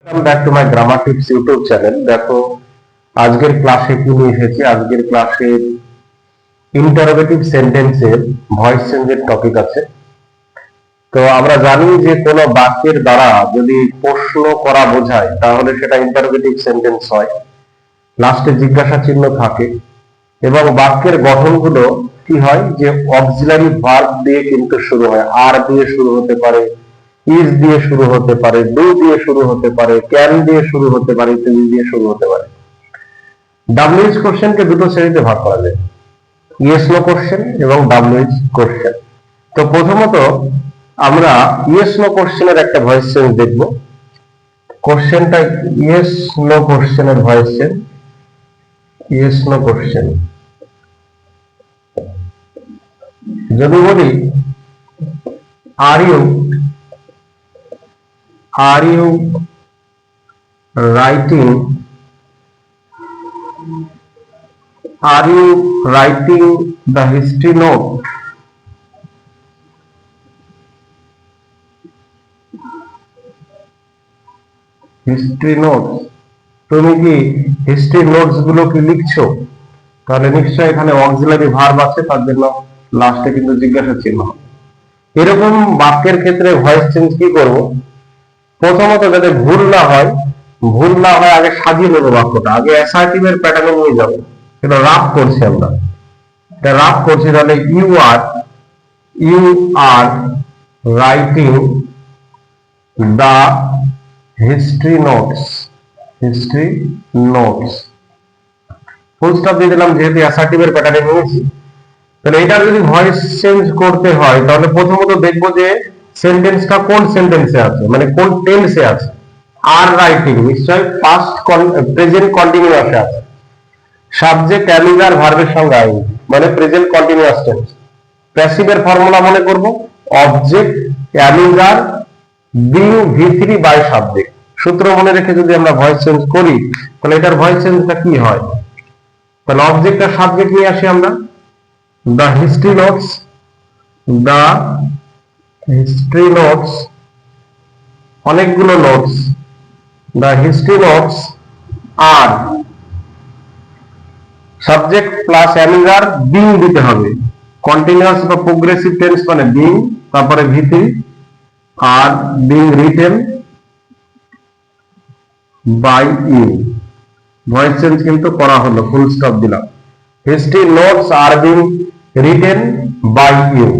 Welcome back to my grammar tips YouTube channel. দেখো আজকের ক্লাসে কি নিয়ে এসেছি। আজকের ক্লাসে ইন্টারোগেটিভ সেন্টেন্সের ভয়েস চেঞ্জের টপিক আছে। তো আমরা জানি যে কোনো বাক্যের দ্বারা যদি প্রশ্ন করা বোঝায় তাহলে সেটা ইন্টারোগেটিভ সেন্টেন্স হয়, লাস্টে জিজ্ঞাসা চিহ্ন থাকে এবং বাক্যের গঠনগুলো কি হয় যে অক্সিলারি ভার্ব দিয়ে কিন্তু শুরু হয়। আর দিয়ে শুরু হতে পারে, ইজ দিয়ে শুরু হতে পারে, ডু দিয়ে শুরু হতে পারে, ক্যান দিয়ে শুরু হতে পারে, ইত্যাদি দিয়ে শুরু হতে পারে। ডাব্লিউএইচ কোশ্চেনকে দুটো শ্রেণীতে ভাগ করা যায়, ইয়েস নো কোশ্চেন এবং ডাব্লিউএইচ কোশ্চেন। তো প্রথমত আমরা ইয়েস নো কোশ্চেনের একটা ভয়েস চেঞ্জ দেখব। কোশ্চেনটা ইয়েস নো কোশ্চেনের voice change. Yes no question যদি বলি are you writing the history note? History notes, তুমি কি হিস্ট্রি নোটস গুলো কি লিখছো? তাহলে নিশ্চয়ই এখানে অক্সিলারি ভার্ব আছে, তার জন্য লাস্টে কিন্তু জিজ্ঞাসা চিহ্ন। এরকম বাক্যের ক্ষেত্রে ভয়েস চেঞ্জ কি করব? প্রথমত যাতে ভুল না হয় আগে সাজিয়ে নেবো বাক্যটা, আগে অ্যাসার্টিভের প্যাটার্নে নিয়ে যাবো। এটা রাফ করছি আমরা, এটা রাফ করছি। তাহলে you are writing the history notes full stop দিয়ে দিলাম যেহেতু অ্যাসার্টিভের প্যাটার্নে নিয়েছি। তাহলে এটা যদি ভয়েস চেঞ্জ করতে হয় তাহলে প্রথমত দেখবো যে সেন্টেন্সটা কোন সেন্টেন্সে আছে, মানে কোন টেন্সে আছে। আর রাইটিং নিশ্চয় পাস্ট প্রেজেন্ট কন্টিনিউয়াসে আছে। সাবজেক্ট অ্যামিজার ভার্বের সঙ্গে আই, মানে প্রেজেন্ট কন্টিনিউয়াস টেন্স। প্যাসিভের ফর্মুলা মনে করব, object am is are being V3 by subject. সূত্র মনে রেখে যদি আমরা ভয়েস চেঞ্জ করি তাহলে এটার ভয়েস চেঞ্জটা কি হয়? তাহলে অবজেক্ট আর সাবজেক্ট নিয়ে আসি আমরা। দ্য হিস্ট্রি নোটস, অনেকগুলো নোটস, দ্য হিস্ট্রি নোটস আর সাবজেক্ট প্লাস অ্যামিজার বিং দিতে হবে। কন্টিনিউয়াস বা প্রোগ্রেসিভ টেন্স মানে বিং, তারপরে V3 are being written by you. Voice change কিন্তু করা হলো, ফুল স্টপ দিলাম। History notes are being written by you.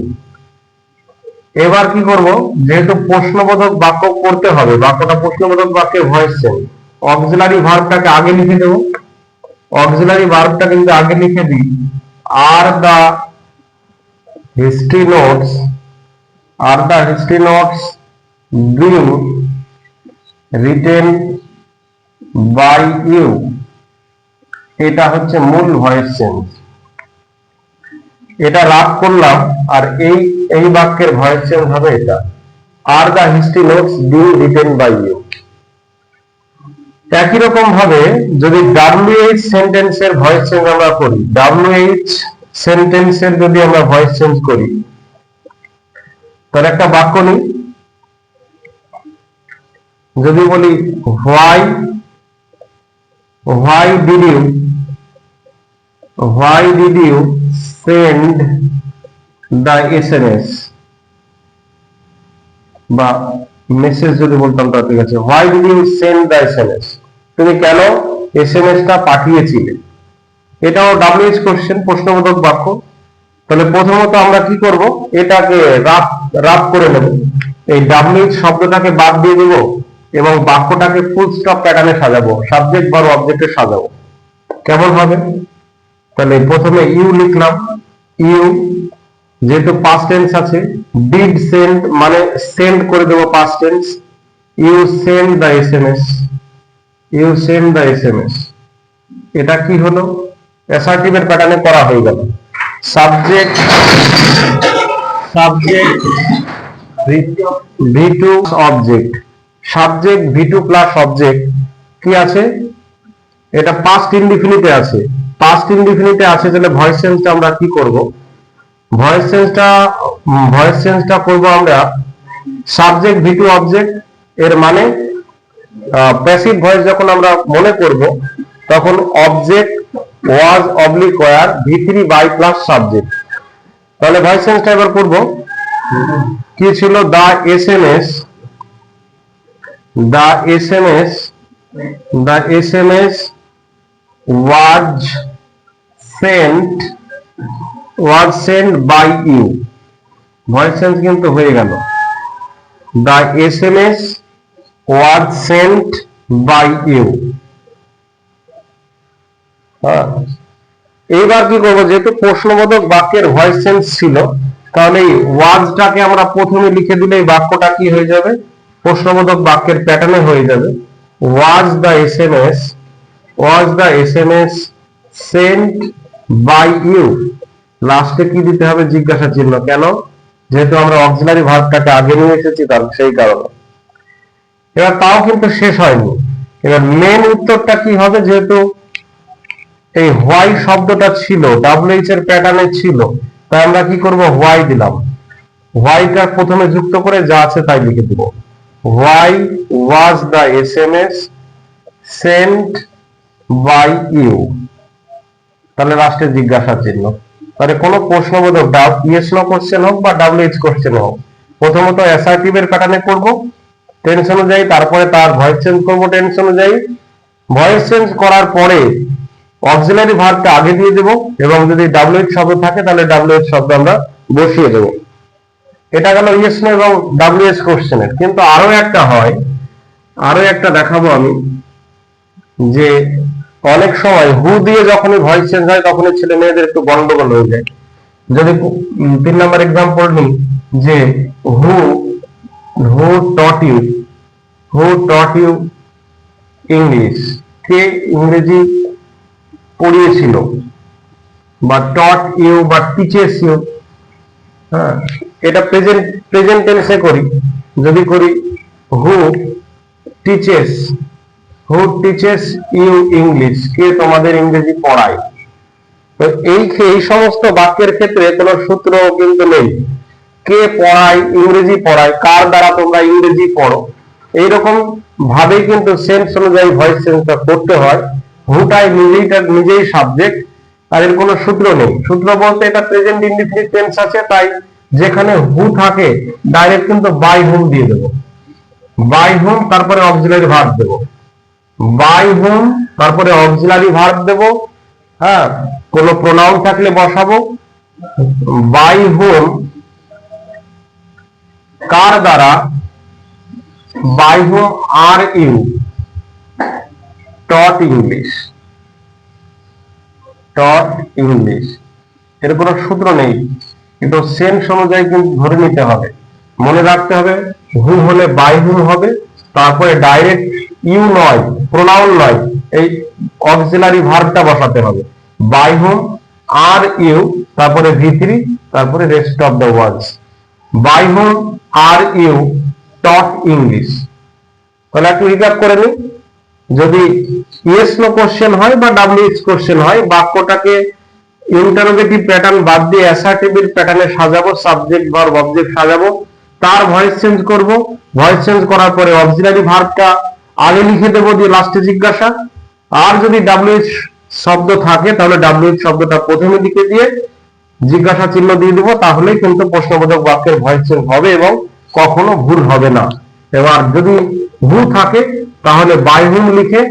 এবার কি করব, যেহেতু প্রশ্নবোধক বাক্য করতে হবে, বাক্যটা প্রশ্নবোধক বাক্যের ভয়েস চেঞ্জ, অক্সিলারি ভার্বটাকে আগে লিখে দেব। অক্সিলারি ভার্বটা কিন্তু আগে লিখে দিই, are the history notes being written by you. এটা হচ্ছে মূল ভয়েস চেঞ্জ। এটা রাফ করলাম, আর এই বাক্যের ভয়েস চেঞ্জ হবে এটা, are the history notes being written by you. একই রকম ভাবে যদি WH সেন্টেন্সের ভয়েস চেঞ্জ আমরা করি, WH সেন্টেন্সের যদি আমরা ভয়েস চেঞ্জ করি তাহলে একটা বাক্য নিই। যদি বলি why did you send the SMS, বা মেসেজ যদি বলতাম তা ঠিক আছে, why did you send the SMS, তুমি কেন SMS টা পাঠিয়েছিলে? এটাও WH কোশ্চেন, প্রশ্নবোধক বাক্য। তাহলে প্রথমত আমরা কি করব, এটাকে রাফ করে নেব। এই WH শব্দটাকে বাদ দিয়ে দেব এবং বাক্যটাকে ফুল স্টপ প্যাটার্নে সাজাবো, সাবজেক্ট ভার্ব অবজেক্টে সাজাবো। কেমন হবে? তাহলে প্রথমে ইউ লিখলাম, ইউ যেহেতু পাস্ট টেন্স আছে, ডিড সেন্ড মানে সেন্ড করে দেবো past tense. You send the SMS, এটা কি হলো? অ্যাসার্টিভের প্যাটার্নে করা হয়ে গেল। Subject V2 object, subject V2 plus object কি আছে? এটা পাস্ট ইনডিফিনিটে আছে। পাস্ট ইনডিফিনিটে আছে, তাহলে ভয়েস চেঞ্জটা আমরা কি করব? ভয়েস চেঞ্জটা করব আমরা সাবজেক্ট V2 অবজেক্ট, এর মানে প্যাসিভ ভয়েস যখন আমরা মনে করব তখন object was oblique were V3 by plus subject. তাহলে ভয়েস চেঞ্জটা এবার করব। কি ছিল? The SMS was sent by you। Voice change কিন্তু হয়ে গেল। The SMS was sent by you। এইবার কি করবো? যেহেতু প্রশ্নবোধক বাক্যের ভয়েস চেঞ্জ ছিল, তাহলে এই ওয়াজটাকে আমরা প্রথমে লিখে দিলে এই বাক্যটা কি হয়ে যাবে? প্রশ্নবোধক বাক্যের প্যাটার্নে হয়ে যাবে। was the SMS sent by you। লাস্টে কি দিতে হবে? জিজ্ঞাসা চিহ্ন। কেন? যেহেতু আমরা অক্সিলারি ভার্বটাকে আগে নিয়ে এসেছি, তার সেই কারণে। এবার তাও কিন্তু শেষ হয়নি। এবার মেন উত্তরটা কি হবে? যেহেতু এই হোয়াই শব্দটা ছিল WH এর প্যাটার্নে ছিল, তাই আমরা কি করব? হোয়াই দিলাম। হোয়াইটা প্রথমে যুক্ত করে যা আছে তাই লিখে দিব। Why was the SMS sent by you. তাহলে লাস্টে জিজ্ঞাসা চিহ্ন। তাহলে কোনো প্রশ্নবোধক ইয়েস নো কোশ্চেন হোক বা WH কোশ্চেন হোক, প্রথমত অ্যাসার্টিভ এর প্যাটার্নে করব টেন্স অনুযায়ী, তারপরে তার ভয়েস চেঞ্জ করব টেন্স অনুযায়ী। ভয়েস চেঞ্জ করার পরে অক্সিলারি ভার্বটা আগে দিয়ে দেব, এবং যদি WH শব্দ থাকে তাহলে WH শব্দ আমরা বসিয়ে দেব। এটা গেল ইয়েস নো এবং WH কোশ্চেনের। কিন্তু আরো একটা হয়, আরো একটা দেখাবো আমি, যে অনেক সময় হু দিয়ে যখনই ভয়েস চেঞ্জ হয় তখনই ছেলে মেয়েদের একটু গন্ডগোল হয়ে যায়। যদি 3 নম্বর এক্সাম্পল নিই, যে হু টট ইউ ইংলিশ। কে ইংরেজি পড়িয়েছিল? বা টট ইউ বা টিচেস ইউ। হ্যাঁ, এটা প্রেজেন্ট টেন্সে করি। যদি করি হু টিচেস ইউ ইংলিশ, কে তোমাদের ইংরেজি পড়ায়। তো এই সমস্ত বাক্যের ক্ষেত্রে কোনো সূত্র কিন্তু নেই। কে পড়ায়? ইংরেজি পড়ায়। কার দ্বারা তোমরা ইংরেজি পড়ো? এইরকম ভাবেই কিন্তু সেন্স অনুযায়ী ভয়েস চেঞ্জটা করতে হয়। হুটাই নিজেই সাবজেক্ট, আর এর কোনো সূত্র নেই। সূত্র বলতে এটা প্রেজেন্ট ইনডিফিনিট টেন্স আছে, তাই যেখানে হু থাকে ডাইরেক্ট কিন্তু বাই হুম দিয়ে দেবো। বাই হুম, তারপরে অক্সিলারি ভার্ব দেবো। বাই হুম, তারপরে অক্সিলারি ভার্ব দেবো। হ্যাঁ, কোনো প্রোনাউন থাকলে বসাবো। বাই হুম, কার দ্বারা? By whom are you taught English. এর কোনো সূত্র নেই, কিন্তু সেন্স অনুযায়ী কিন্তু ধরে নিতে হবে। মনে রাখতে হবে হু হলে বাই হুম হবে, তারপরে ডাইরেক্ট ইউ নয়, প্রোনাউন নয়, এই অক্সিলারি ভার্বটা বসাতে হবে। বাই হুম আর ইউ, তারপরে V3, তারপরে rest of the words. By whom are you taught English. তাহলে একটু রিক্যাপ করে নিই। যদি ইয়েস নো কোশ্চেন হয় বা WH কোশ্চেন হয়, বাক্যটাকে ইন্টারোগেটিভ প্যাটার্ন বাদ দিয়ে অ্যাসার্টিভ এর প্যাটার্নে সাজাবো। সাবজেক্ট ভার্ব অবজেক্ট সাজাবো, তার ভয়েস চেঞ্জ করব। ভয়েস চেঞ্জ করার পরে অক্সিলারি ভার্বটা আগে লিখে দেবো, দিয়ে লাস্টে জিজ্ঞাসা। আর যদি WH শব্দ থাকে তাহলে WH শব্দটা প্রথমে লিখে দিয়ে জিজ্ঞাসা চিহ্ন দিয়ে দেবো। তাহলেই কিন্তু প্রশ্নবোধক বাক্যের ভয়েস চেঞ্জ হবে এবং কখনো ভুল হবে না। এবার যদি হু থাকে তাহলে বাই হুম লিখে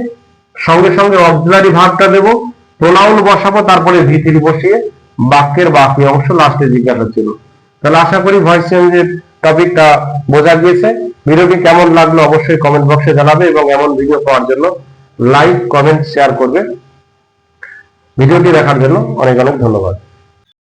সঙ্গে সঙ্গে অক্সিলারি ভার্বটা দেবো, প্রোনাউন বসাবো, তারপরে V3 বসিয়ে বাক্যের বাকি অংশ লাস্টে জিজ্ঞাসা ছিল। তাহলে আশা করি ভয়েস চেঞ্জের টপিকটা বোঝা গিয়েছে। ভিডিওটি কেমন লাগলো অবশ্যই কমেন্ট বক্সে জানাবে, এবং এমন ভিডিও পাওয়ার জন্য লাইক, কমেন্ট, শেয়ার করবে। ভিডিওটি দেখার জন্য অনেক অনেক ধন্যবাদ।